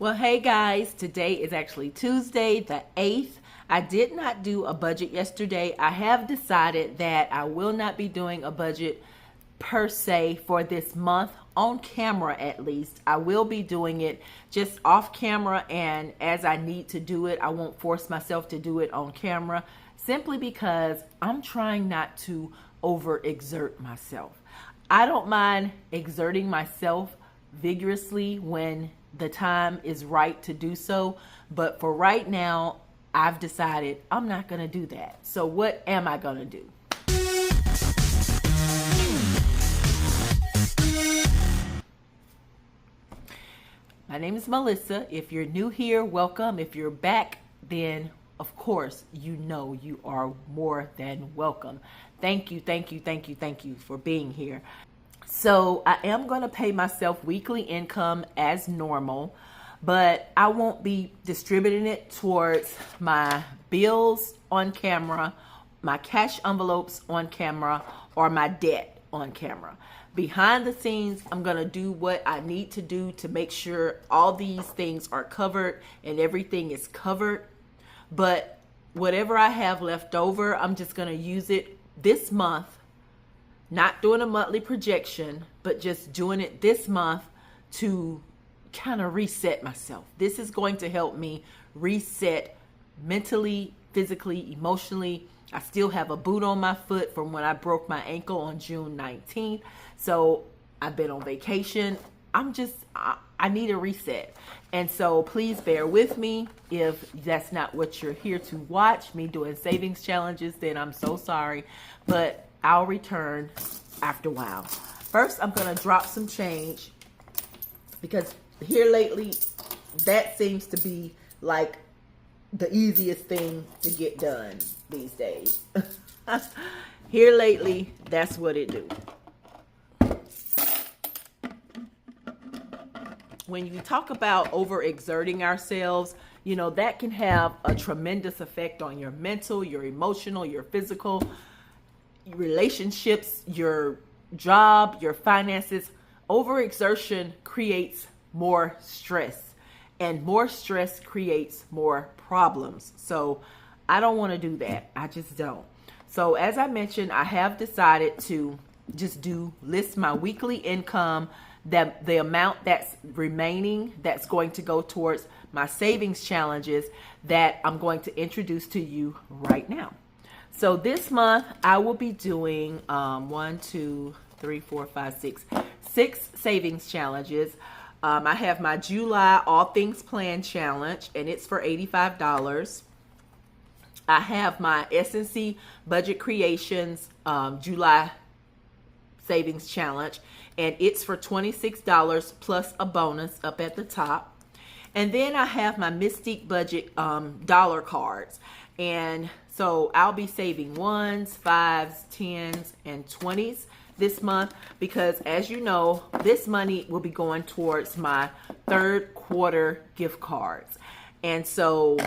Well, hey guys, today is actually Tuesday, the 8th. I did not do a budget yesterday. I have decided that I will not be doing a budget per se for this month, on camera at least. I will be doing it just off camera, and as I need to do it, I won't force myself to do it on camera simply because I'm trying not to overexert myself. I don't mind exerting myself vigorously when the time is right to do so, but for right now, I've decided I'm not going to do that. So what am I going to do? My name is Melissa. If you're new here, welcome. If you're back, then of course, you know you are more than welcome. Thank you for being here. So I am going to pay myself weekly income as normal, but I won't be distributing it towards my bills on camera, my cash envelopes on camera, or my debt on camera. Behind the scenes, I'm going to do what I need to do to make sure all these things are covered and everything is covered. But whatever I have left over, I'm just going to use it this month. Not doing a monthly projection, but just doing it this month to kind of reset myself. This is going to help me reset mentally, physically, emotionally. I still have a boot on my foot from when I broke my ankle on June 19th. So I've been on vacation. I need a reset. And so please bear with me. If that's not what you're here to watch, me doing savings challenges, then I'm so sorry. But I'll return after a while. First, I'm going to drop some change because here lately, that seems to be like the easiest thing to get done these days. Here lately, that's what it do. When you talk about overexerting ourselves, you know, that can have a tremendous effect on your mental, your emotional, your physical, relationships, your job, your finances. Overexertion creates more stress, and more stress creates more problems. So I don't want to do that. I just don't. So as I mentioned, I have decided to just list my weekly income, that the amount that's remaining that's going to go towards my savings challenges that I'm going to introduce to you right now. So this month I will be doing 6 savings challenges. I have my July All Things Planned challenge, and it's for $85. I have my S&C Budget Creations July savings challenge, and it's for $26 plus a bonus up at the top. And then I have my Mystique Budget dollar cards, and so I'll be saving 1s, 5s, 10s, and 20s this month because, as you know, this money will be going towards my third quarter gift cards. And so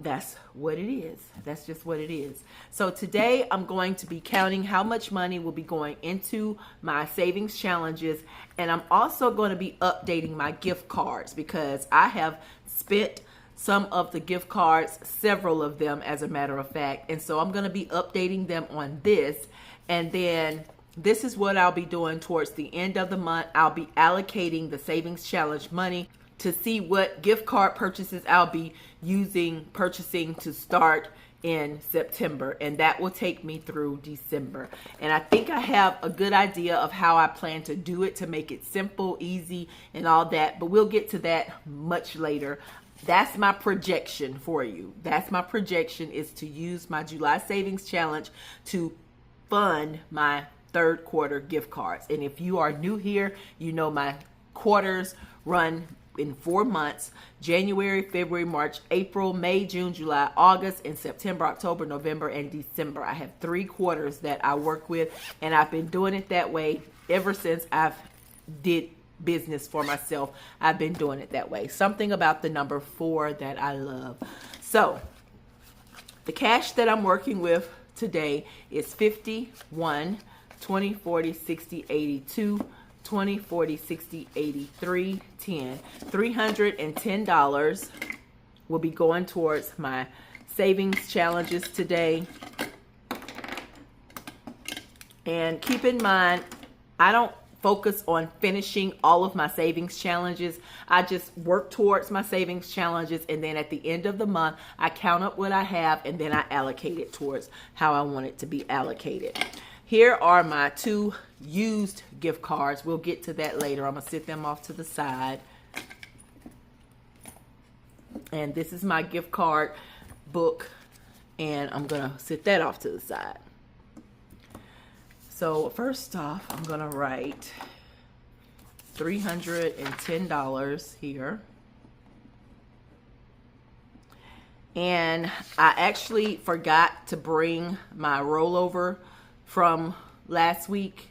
that's what it is. That's just what it is. So today I'm going to be counting how much money will be going into my savings challenges. And I'm also going to be updating my gift cards because I have spent some of the gift cards, several of them as a matter of fact. And so I'm going to be updating them on this. And then this is what I'll be doing towards the end of the month. I'll be allocating the savings challenge money to see what gift card purchases I'll be purchasing to start in September, and that will take me through December. And I think I have a good idea of how I plan to do it to make it simple, easy, and all that, but we'll get to that much later. That's my projection for you. That's my projection, is to use my July savings challenge to fund my third quarter gift cards. And if you are new here, you know my quarters run in 4 months: January, February, March, April, May, June, July, August, and September, October, November, and December. I have 3 quarters that I work with, and I've been doing it that way ever since I've did business for myself. I've been doing it that way. Something about the number 4 that I love. So the cash that I'm working with today is 50, 1, 20, 40, 60, 82, 20, 40, 60, 80, 3, 10. $310 will be going towards my savings challenges today. And keep in mind, I don't focus on finishing all of my savings challenges. I just work towards my savings challenges, and then at the end of the month, I count up what I have, and then I allocate it towards how I want it to be allocated. Here are my 2 used gift cards. We'll get to that later. I'm going to sit them off to the side. And this is my gift card book, and I'm going to sit that off to the side. So first off, I'm going to write $310 here. And I actually forgot to bring my rollover from last week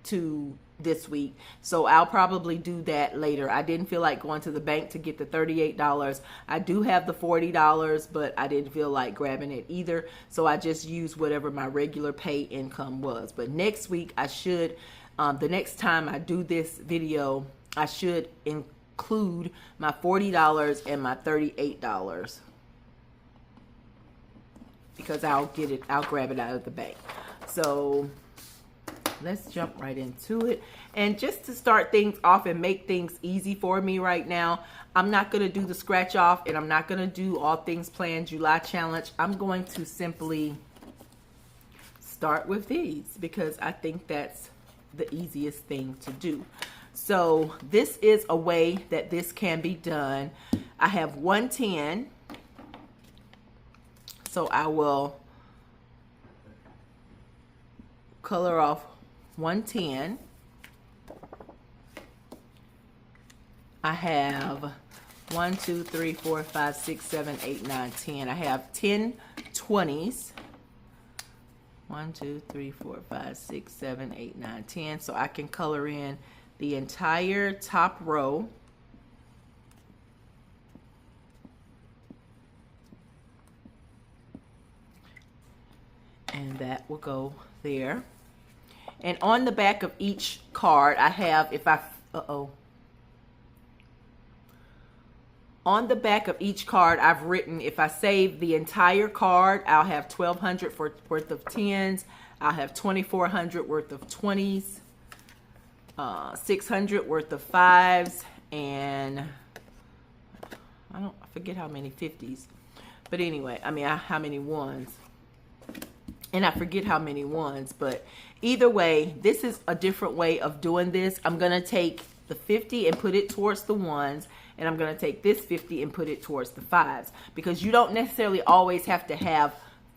to this week. So I'll probably do that later. I didn't feel like going to the bank to get the $38. I do have the $40, but I didn't feel like grabbing it either. So I just used whatever my regular pay income was. But next week I should, the next time I do this video, I should include my $40 and my $38. Because I'll grab it out of the bank. So let's jump right into it. And just to start things off and make things easy for me right now, I'm not going to do the scratch off, and I'm not going to do all things planned July challenge. I'm going to simply start with these because I think that's the easiest thing to do. So this is a way that this can be done. I have 110. So I will color off 110. I have 1, 2, 3, 4, 5, 6, 7, 8, 9, 10. I have 10 20s. 1, 2, 3, 4, 5, 6, 7, 8, 9, 10. So I can color in the entire top row. And that will go there. And on the back of each card, I have, on the back of each card, I've written, if I save the entire card, I'll have $1,200 worth of 10s. I'll have $2,400 worth of 20s, $600 worth of 5s, and I forget how many 50s. But anyway, how many 1s. And I forget how many 1s, but either way, this is a different way of doing this. I'm going to take the 50 and put it towards the 1s, and I'm going to take this 50 and put it towards the 5s, because you don't necessarily always have to have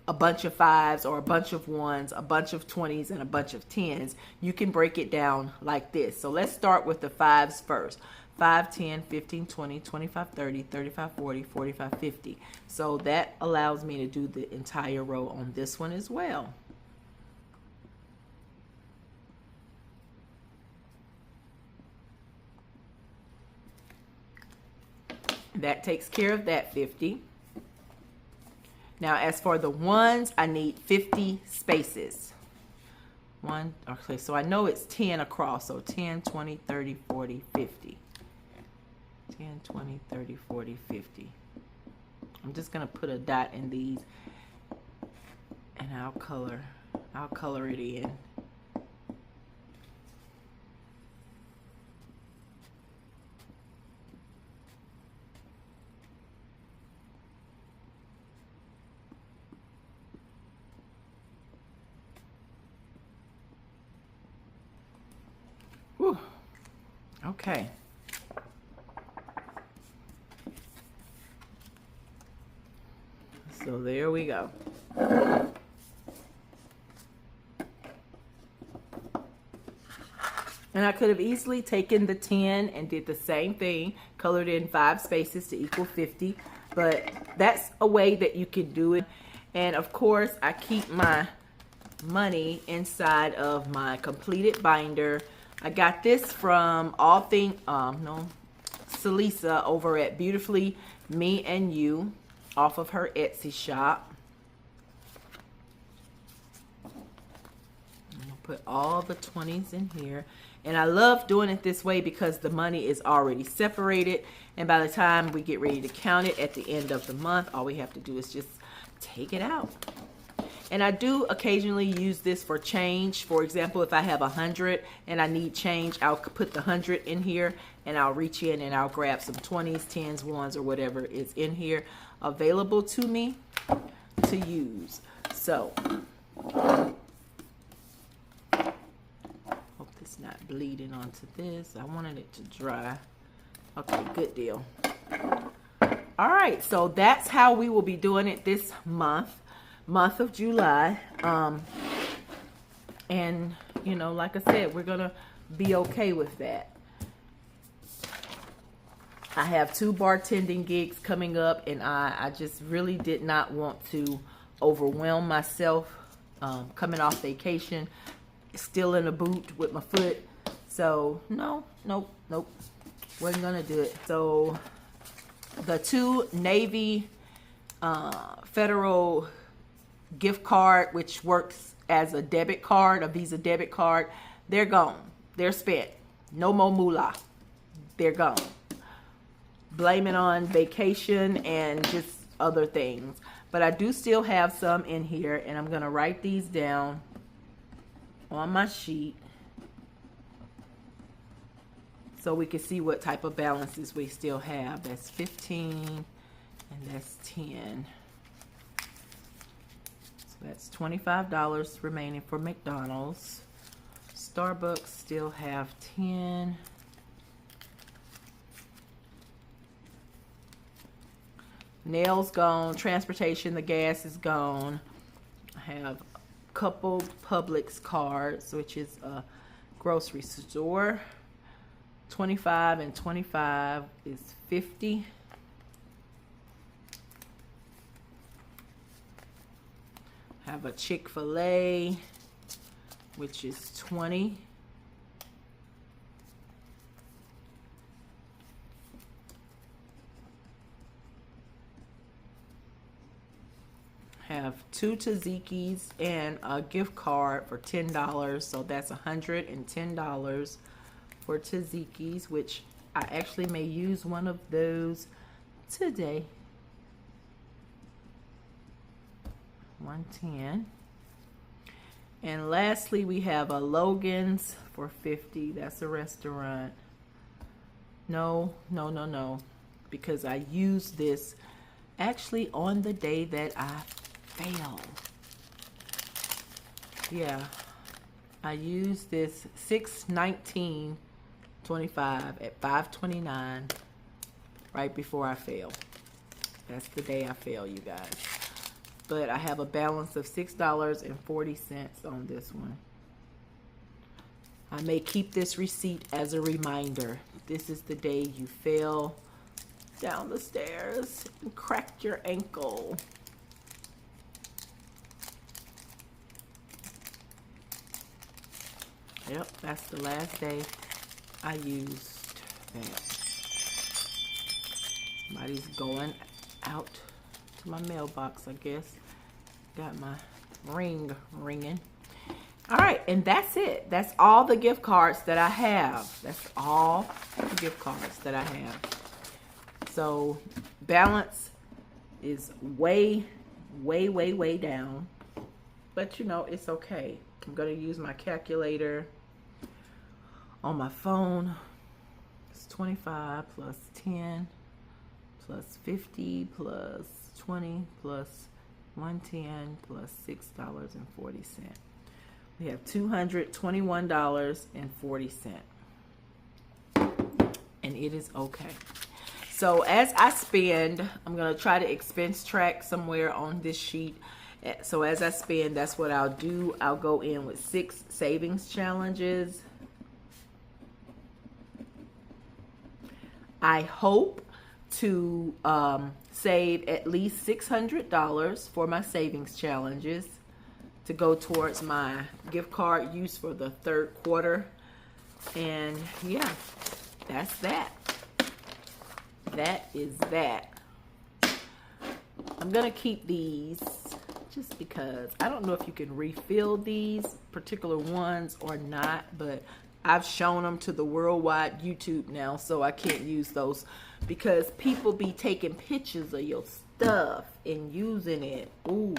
a bunch of 5s or a bunch of 1s, a bunch of 20s, and a bunch of 10s. You can break it down like this. So let's start with the 5s first. 5, 10, 15, 20, 25, 30, 35, 40, 45, 50. So that allows me to do the entire row on this one as well. That takes care of that 50. Now, as for the 1s, I need 50 spaces. Okay, so I know it's 10 across. So 10, 20, 30, 40, 50. 10, 20, 30, 40, 50. I'm just going to put a dot in these, and I'll color it in. Whew. Okay. So there we go. And I could have easily taken the 10 and did the same thing, colored in 5 spaces to equal 50, but that's a way that you can do it. And of course, I keep my money inside of my completed binder. I got this from Celisa over at Beautifully Me and You, off of her Etsy shop. I'm gonna put all the 20s in here. And I love doing it this way because the money is already separated. And by the time we get ready to count it at the end of the month, all we have to do is just take it out. And I do occasionally use this for change. For example, if I have 100 and I need change, I'll put the 100 in here and I'll reach in and I'll grab some 20s, 10s, 1s, or whatever is in here available to me to use. So, hope it's not bleeding onto this. I wanted it to dry. Okay, good deal. All right, so that's how we will be doing it this month of July. And, you know, like I said, we're going to be okay with that. I have 2 bartending gigs coming up, and I just really did not want to overwhelm myself coming off vacation, still in a boot with my foot. So, nope. Wasn't going to do it. So, the 2 Navy Federal gift card, which works as a debit card, a Visa debit card, they're gone. They're spent. No more moolah. They're gone. Blame it on vacation and just other things. But I do still have some in here, and I'm going to write these down on my sheet so we can see what type of balances we still have. That's 15 and that's 10. So that's $25 remaining for McDonald's. Starbucks still have 10. Nails gone. Transportation, the gas is gone. I have a couple Publix cards, which is a grocery store. 25 and 25 is 50. Have a Chick-fil-A, which is 20. Have 2 Tzatziki's and a gift card for $10, so that's $110 for Tzatziki's, which I actually may use one of those today. 110. And lastly, we have a Logan's for 50. That's a restaurant. No, because I used this actually on the day that I failed. Yeah, I used this 6/19/25 at 5:29 right before I failed. That's the day I failed, you guys. But I have a balance of $6.40 on this one. I may keep this receipt as a reminder. This is the day you fell down the stairs and cracked your ankle. Yep, that's the last day I used that. Somebody's going out to my mailbox, I guess. Got my ring ringing. All right, and that's it. That's all the gift cards that I have. That's all the gift cards that I have. So balance is way down. But you know, it's okay. I'm going to use my calculator on my phone. It's 25 plus 10 plus 50 plus 20 plus 110 plus $6.40. We have $221.40. And it is okay. So as I spend, I'm going to try to expense track somewhere on this sheet. So as I spend, that's what I'll do. I'll go in with 6 savings challenges. I hope to save at least $600 for my savings challenges to go towards my gift card use for the 3rd quarter. And yeah, that's that. That is that. I'm going to keep these just because I don't know if you can refill these particular ones or not, but I've shown them to the worldwide YouTube now, so I can't use those because people be taking pictures of your stuff and using it. Ooh.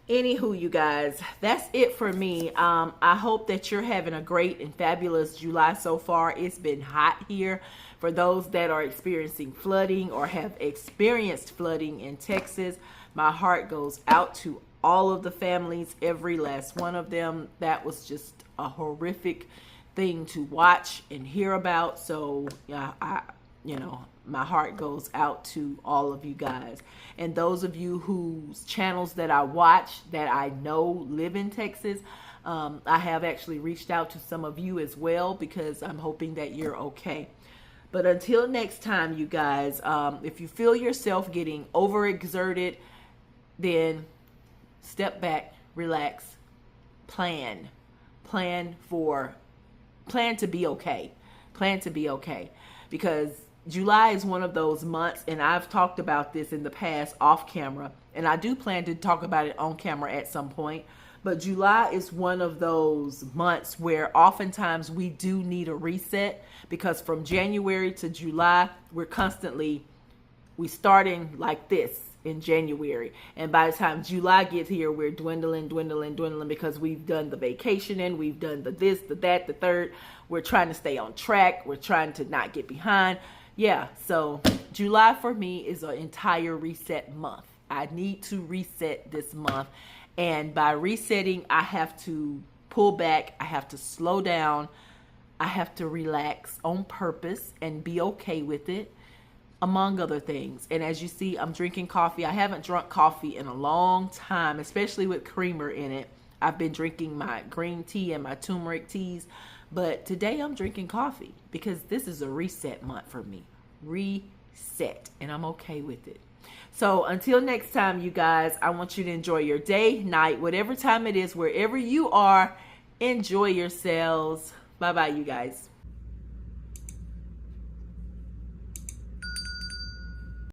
Anywho, you guys, that's it for me. I hope that you're having a great and fabulous July so far. It's been hot here. For those that are experiencing flooding or have experienced flooding in Texas, my heart goes out to all of the families, every last one of them. That was just a horrific thing to watch and hear about. So, my heart goes out to all of you guys. And those of you whose channels that I watch that I know live in Texas, I have actually reached out to some of you as well because I'm hoping that you're okay. But until next time, you guys, if you feel yourself getting overexerted, then step back, relax, plan to be okay. Plan to be okay. Because July is one of those months, and I've talked about this in the past off camera, and I do plan to talk about it on camera at some point. But July is one of those months where oftentimes we do need a reset, because from January to July, we're starting like this in January. And by the time July gets here, we're dwindling because we've done the vacationing, we've done the this, the that, the third. We're trying to stay on track. We're trying to not get behind. Yeah, so July for me is an entire reset month. I need to reset this month. And by resetting, I have to pull back. I have to slow down. I have to relax on purpose and be okay with it, among other things. And as you see, I'm drinking coffee. I haven't drunk coffee in a long time, especially with creamer in it. I've been drinking my green tea and my turmeric teas. But today I'm drinking coffee because this is a reset month for me. Reset. And I'm okay with it. So until next time, you guys, I want you to enjoy your day, night, whatever time it is, wherever you are. Enjoy yourselves. Bye-bye, you guys.